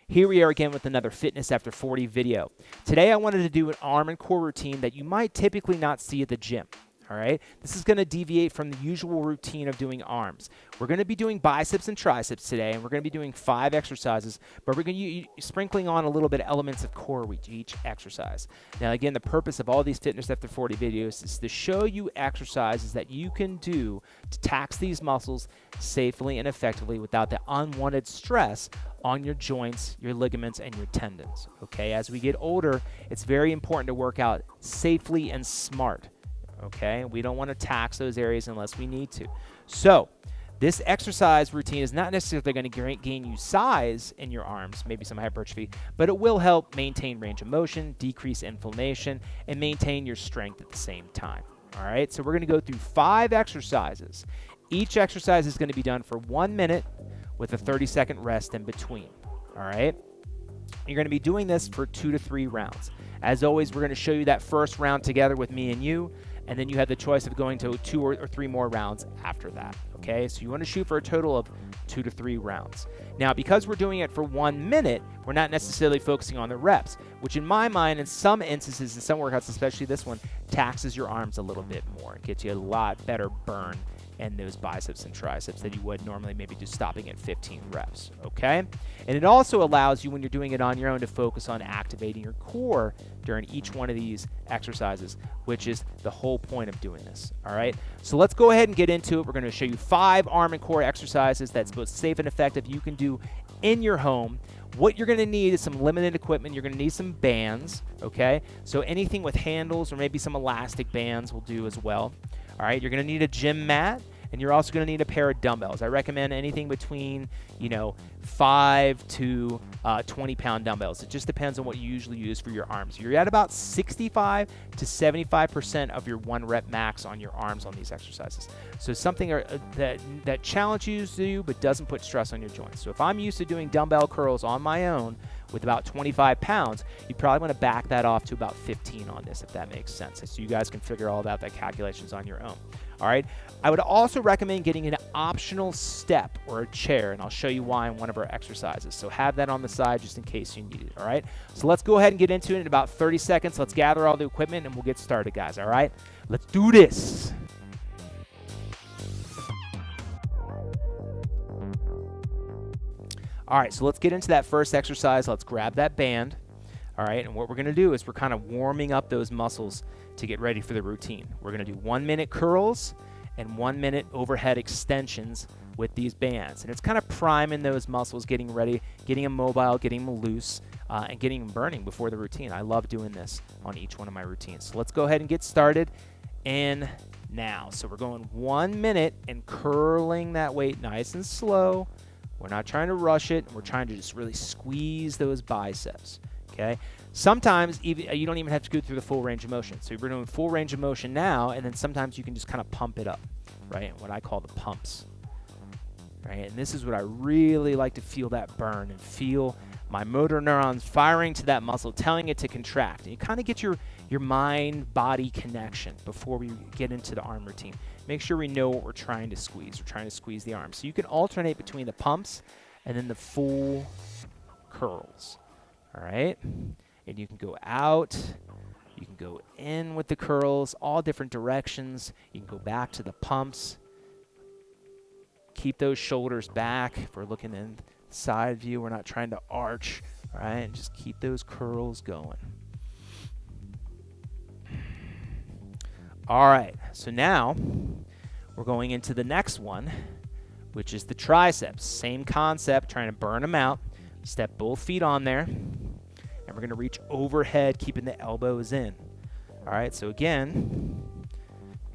Here we are again with another Fitness After 40 video. Today I wanted to do an arm and core routine that you might typically not see at the gym. All right, this is going to deviate from the usual routine of doing arms. We're going to be doing biceps and triceps today, and we're going to be doing 5 exercises, but we're going to be sprinkling on a little bit of elements of core with each exercise. Now, again, the purpose of all these Fitness After 40 videos is to show you exercises that you can do to tax these muscles safely and effectively without the unwanted stress on your joints, your ligaments, and your tendons. Okay, as we get older, it's very important to work out safely and smart. Okay, we don't want to tax those areas unless we need to. So this exercise routine is not necessarily going to gain you size in your arms, maybe some hypertrophy, but it will help maintain range of motion, decrease inflammation, and maintain your strength at the same time. All right, so we're going to go through 5 exercises. Each exercise is going to be done for 1 minute with a 30-second rest in between. All right, you're going to be doing this for 2 to 3 rounds. As always, we're going to show you that first round together with me and you, and then you have the choice of going to 2 or 3 more rounds after that, okay? So you want to shoot for a total of 2 to 3 rounds. Now, because we're doing it for 1 minute, we're not necessarily focusing on the reps, which in my mind, in some instances, in some workouts, especially this one, taxes your arms a little bit more. It gets you a lot better burn in those biceps and triceps than you would normally maybe just stopping at 15 reps, okay? And it also allows you, when you're doing it on your own, to focus on activating your core during each one of these exercises, which is the whole point of doing this, all right? So let's go ahead and get into it. We're going to show you 5 arm and core exercises that's both safe and effective you can do in your home. What you're going to need is some limited equipment. You're going to need some bands, okay? So anything with handles or maybe some elastic bands will do as well. All right, you're going to need a gym mat, and you're also going to need a pair of dumbbells. I recommend anything between, 5 to 20-pound dumbbells. It just depends on what you usually use for your arms. You're at about 65 to 75% of your 1 rep max on your arms on these exercises. So something that challenges you but doesn't put stress on your joints. So if I'm used to doing dumbbell curls on my own with about 25 pounds, you probably want to back that off to about 15 on this, if that makes sense. So you guys can figure all that calculations on your own. All right. I would also recommend getting an optional step or a chair, and I'll show you why in one of our exercises. So have that on the side just in case you need it. All right. So let's go ahead and get into it in about 30 seconds. Let's gather all the equipment and we'll get started, guys. All right. Let's do this. All right, so let's get into that first exercise. Let's grab that band. All right, and what we're going to do is we're kind of warming up those muscles to get ready for the routine. We're going to do 1 minute curls and 1 minute overhead extensions with these bands. And it's kind of priming those muscles, getting ready, getting them mobile, getting them loose, and getting them burning before the routine. I love doing this on each one of my routines. So let's go ahead and get started. And now, so we're going 1 minute and curling that weight nice and slow. We're not trying to rush it. We're trying to just really squeeze those biceps, okay? Sometimes you don't even have to go through the full range of motion. So we're doing full range of motion now, and then sometimes you can just kind of pump it up, right? What I call the pumps, right? And this is what I really like to feel, that burn, and feel my motor neurons firing to that muscle, telling it to contract. And you kind of get your mind-body connection before we get into the arm routine. Make sure we know what we're trying to squeeze. We're trying to squeeze the arm. So you can alternate between the pumps and then the full curls, all right? And you can go out. You can go in with the curls, all different directions. You can go back to the pumps. Keep those shoulders back. If we're looking in side view, we're not trying to arch, all right? And just keep those curls going. All right, so now we're going into the next one, which is the triceps. Same concept, trying to burn them out. Step both feet on there, and we're going to reach overhead, keeping the elbows in. All right, so again,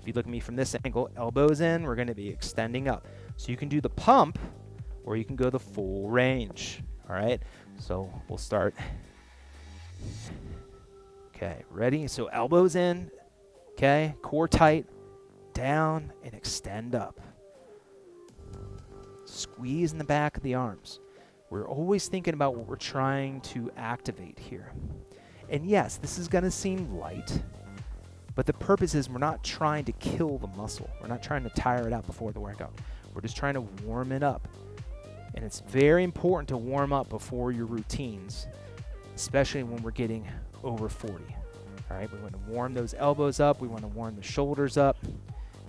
if you look at me from this angle, elbows in, we're going to be extending up. So you can do the pump, or you can go the full range. All right, so we'll start. Okay, ready? So elbows in. Okay, core tight, down, and extend up. Squeeze in the back of the arms. We're always thinking about what we're trying to activate here. And yes, this is going to seem light, but the purpose is we're not trying to kill the muscle. We're not trying to tire it out before the workout. We're just trying to warm it up. And it's very important to warm up before your routines, especially when we're getting over 40. All right, we want to warm those elbows up. We want to warm the shoulders up.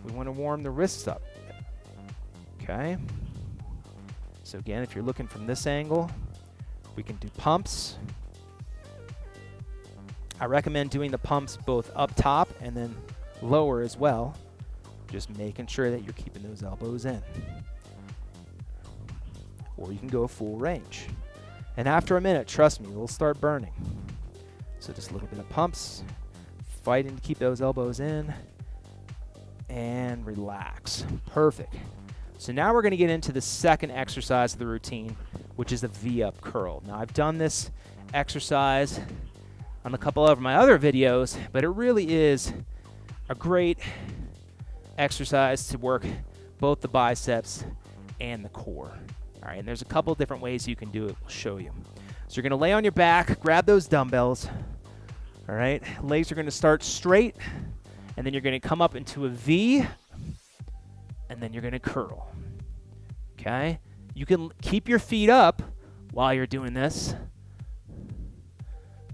We want to warm the wrists up. Okay. So again, if you're looking from this angle, we can do pumps. I recommend doing the pumps both up top and then lower as well. Just making sure that you're keeping those elbows in. Or you can go full range. And after a minute, trust me, we'll start burning. So just a little bit of pumps, fighting to keep those elbows in, and relax. Perfect. So now we're going to get into the second exercise of the routine, which is the V-up curl. Now I've done this exercise on a couple of my other videos, but it really is a great exercise to work both the biceps and the core. All right, and there's a couple different ways you can do it. We'll show you. So you're going to lay on your back, grab those dumbbells. All right, legs are going to start straight, and then you're going to come up into a V, and then you're going to curl. Okay? You can keep your feet up while you're doing this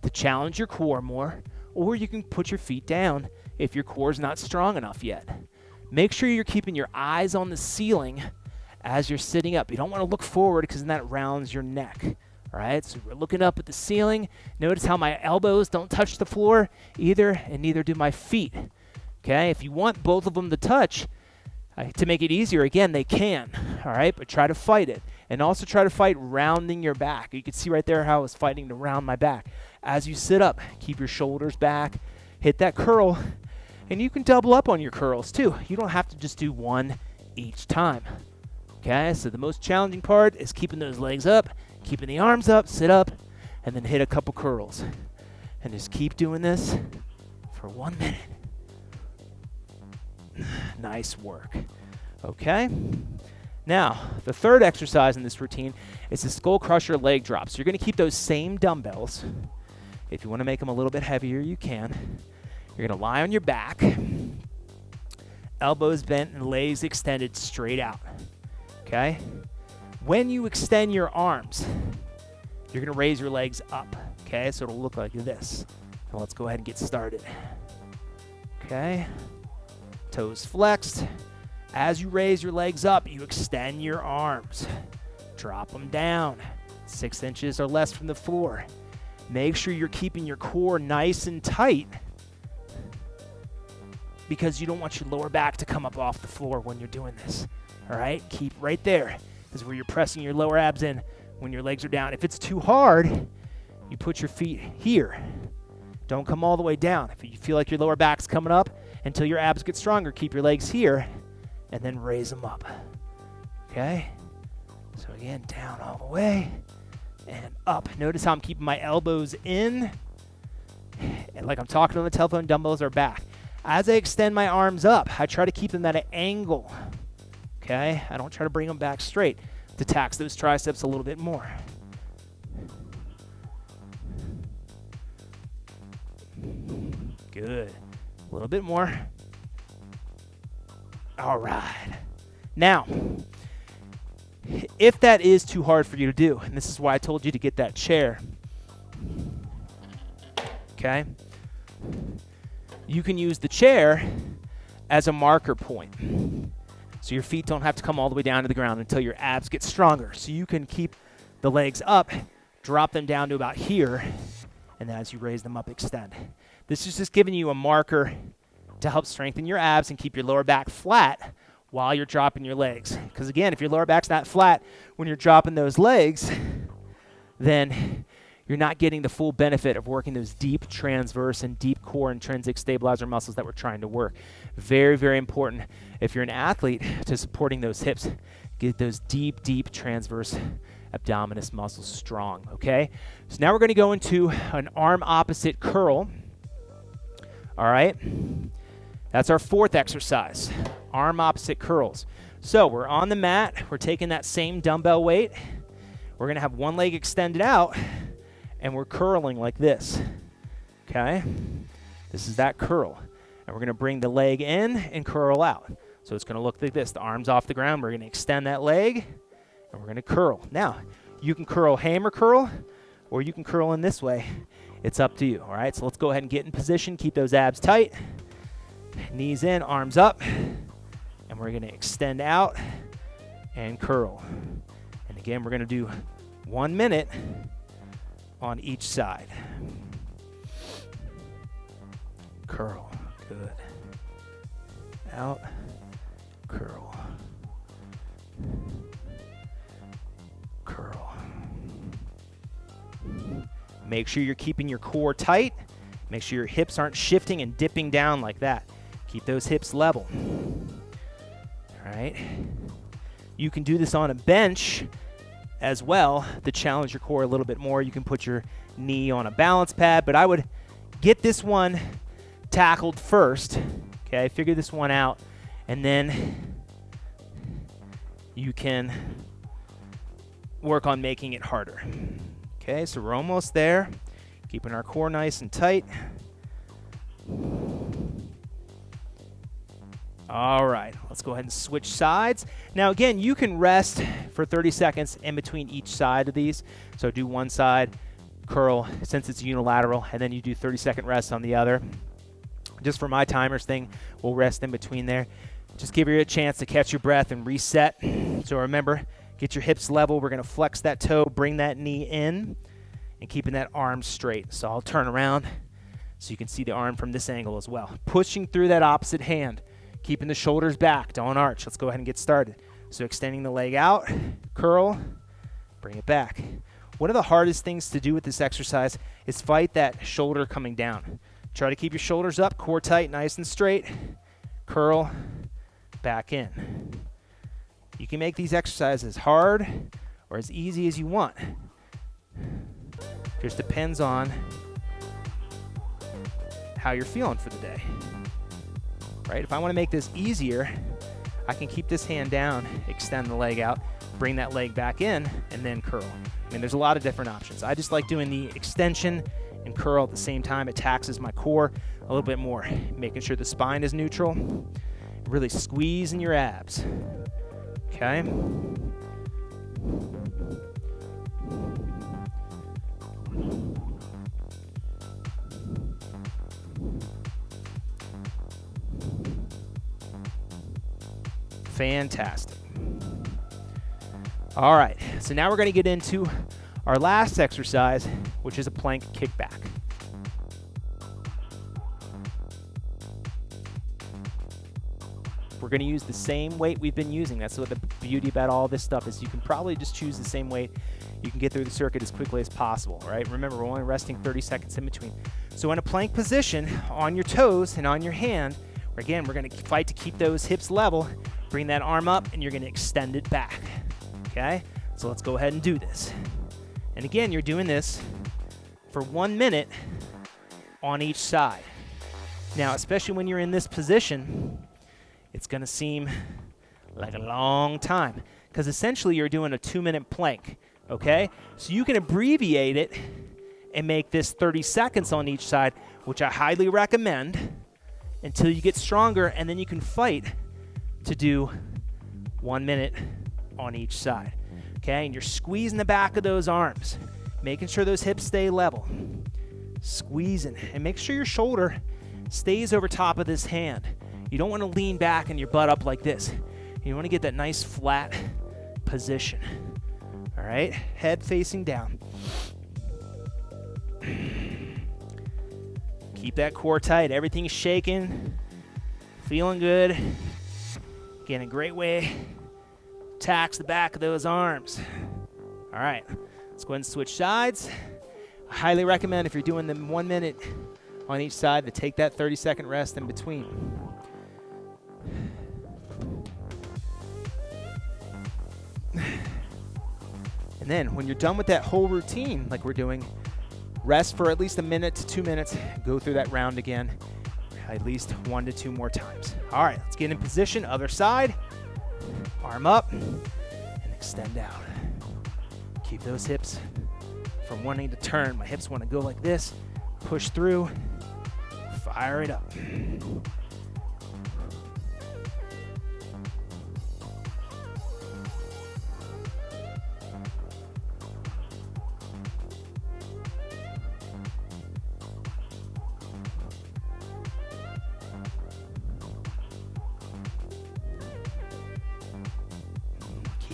to challenge your core more, or you can put your feet down if your core is not strong enough yet. Make sure you're keeping your eyes on the ceiling as you're sitting up. You don't want to look forward because then that rounds your neck. All right, so we're looking up at the ceiling. Notice how my elbows don't touch the floor either, and neither do my feet. Okay, if you want both of them to touch, to make it easier, again, they can. All right, but try to fight it. And also try to fight rounding your back. You can see right there how I was fighting to round my back. As you sit up, keep your shoulders back, hit that curl, and you can double up on your curls too. You don't have to just do one each time. Okay, so the most challenging part is keeping those legs up, keeping the arms up, sit up, and then hit a couple curls. And just keep doing this for 1 minute. Nice work. Okay. Now, the third exercise in this routine is the skull crusher leg drops. So you're going to keep those same dumbbells. If you want to make them a little bit heavier, you can. You're going to lie on your back, elbows bent and legs extended straight out. Okay? When you extend your arms, you're going to raise your legs up. Okay? So it'll look like this. So let's go ahead and get started. Okay? Toes flexed. As you raise your legs up, you extend your arms. Drop them down 6 inches or less from the floor. Make sure you're keeping your core nice and tight because you don't want your lower back to come up off the floor when you're doing this. All right? Keep right there. This is where you're pressing your lower abs in when your legs are down. If it's too hard, you put your feet here. Don't come all the way down. If you feel like your lower back's coming up until your abs get stronger, keep your legs here and then raise them up. Okay? So again, down all the way and up. Notice how I'm keeping my elbows in and like I'm talking on the telephone, dumbbells are back. As I extend my arms up, I try to keep them at an angle. Okay? I don't try to bring them back straight to tax those triceps a little bit more. Good. A little bit more. All right. Now, if that is too hard for you to do, and this is why I told you to get that chair, okay, you can use the chair as a marker point. So your feet don't have to come all the way down to the ground until your abs get stronger. So you can keep the legs up, drop them down to about here, and then as you raise them up, extend. This is just giving you a marker to help strengthen your abs and keep your lower back flat while you're dropping your legs. Because again, if your lower back's not flat when you're dropping those legs, then you're not getting the full benefit of working those deep transverse and deep core intrinsic stabilizer muscles that we're trying to work. Very, very important if you're an athlete to supporting those hips. Get those deep, deep transverse abdominis muscles strong, okay? So now we're going to go into an arm opposite curl. All right? That's our fourth exercise, arm opposite curls. So we're on the mat. We're taking that same dumbbell weight. We're going to have one leg extended out, and we're curling like this, okay? This is that curl. And we're going to bring the leg in and curl out. So it's going to look like this. The arm's off the ground. We're going to extend that leg, and we're going to curl. Now, you can curl hammer curl, or you can curl in this way. It's up to you, all right? So let's go ahead and get in position. Keep those abs tight. Knees in, arms up. And we're going to extend out and curl. And again, we're going to do 1 minute on each side. Curl. Good. Out. Curl. Curl. Make sure you're keeping your core tight. Make sure your hips aren't shifting and dipping down like that. Keep those hips level. All right. You can do this on a bench as well to challenge your core a little bit more. You can put your knee on a balance pad, but I would get this one tackled first. Okay, figure this one out, and then you can work on making it harder. Okay, so we're almost there. Keeping our core nice and tight. All right, let's go ahead and switch sides. Now again, you can rest for 30 seconds in between each side of these. So do one side, curl, since it's unilateral, and then you do 30-second rest on the other. Just for my timers thing, we'll rest in between there. Just give you a chance to catch your breath and reset. So remember, get your hips level. We're gonna flex that toe, bring that knee in, and keeping that arm straight. So I'll turn around so you can see the arm from this angle as well. Pushing through that opposite hand, keeping the shoulders back, don't arch. Let's go ahead and get started. So extending the leg out, curl, bring it back. One of the hardest things to do with this exercise is fight that shoulder coming down. Try to keep your shoulders up, core tight, nice and straight. Curl, back in. You can make these exercises hard or as easy as you want. Just depends on how you're feeling for the day. Right? If I want to make this easier, I can keep this hand down, extend the leg out, bring that leg back in, and then curl. I mean, there's a lot of different options. I just like doing the extension and curl at the same time. It taxes my core a little bit more, making sure the spine is neutral, really squeezing your abs. Okay? Fantastic. All right, so now we're going to get into our last exercise, which is a plank kickback. We're going to use the same weight we've been using. That's what the beauty about all this stuff is. You can probably just choose the same weight. You can get through the circuit as quickly as possible, right? Remember, we're only resting 30 seconds in between. So in a plank position, on your toes and on your hand, again, we're going to fight to keep those hips level. Bring that arm up, and you're going to extend it back, okay? So let's go ahead and do this. And again, you're doing this for 1 minute on each side. Now, especially when you're in this position, it's going to seem like a long time because essentially you're doing a 2-minute plank, okay? So you can abbreviate it and make this 30 seconds on each side, which I highly recommend, until you get stronger, and then you can fight to do 1 minute on each side, okay? And you're squeezing the back of those arms, making sure those hips stay level, squeezing, and make sure your shoulder stays over top of this hand. You don't want to lean back and your butt up like this. You want to get that nice flat position, all right? Head facing down. Keep that core tight. Everything's shaking, feeling good. Again, a great way to tax the back of those arms. All right, let's go ahead and switch sides. I highly recommend if you're doing them 1 minute on each side to take that 30-second rest in between. And then when you're done with that whole routine, like we're doing, rest for at least 1 minute to 2 minutes. Go through that round again, at least 1 to 2 more times. All right, let's get in position. Other side, arm up, and extend out. Keep those hips from wanting to turn. My hips want to go like this. Push through, fire it up.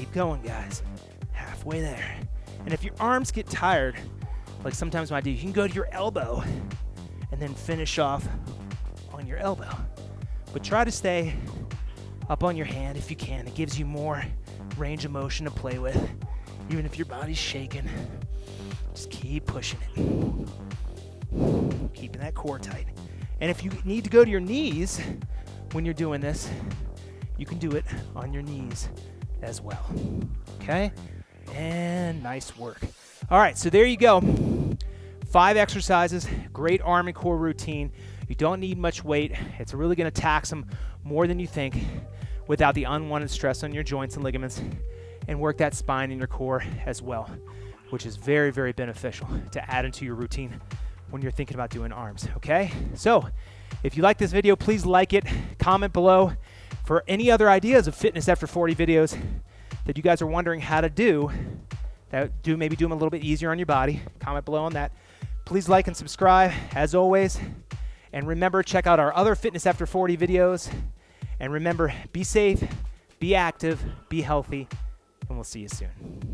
Keep going, guys. Halfway there. And if your arms get tired, like sometimes when I do, you can go to your elbow and then finish off on your elbow. But try to stay up on your hand if you can. It gives you more range of motion to play with. Even if your body's shaking, just keep pushing it. Keeping that core tight. And if you need to go to your knees when you're doing this, you can do it on your knees as well. Okay? And nice work. All right, so there you go. 5 exercises, great arm and core routine. You don't need much weight. It's really going to tax them more than you think without the unwanted stress on your joints and ligaments, and work that spine and your core as well, which is very, very beneficial to add into your routine when you're thinking about doing arms, okay? So if you like this video, please like it, comment below. For any other ideas of Fitness After 40 videos that you guys are wondering how to do, maybe do them a little bit easier on your body, comment below on that. Please like and subscribe, as always. And remember, check out our other Fitness After 40 videos. And remember, be safe, be active, be healthy, and we'll see you soon.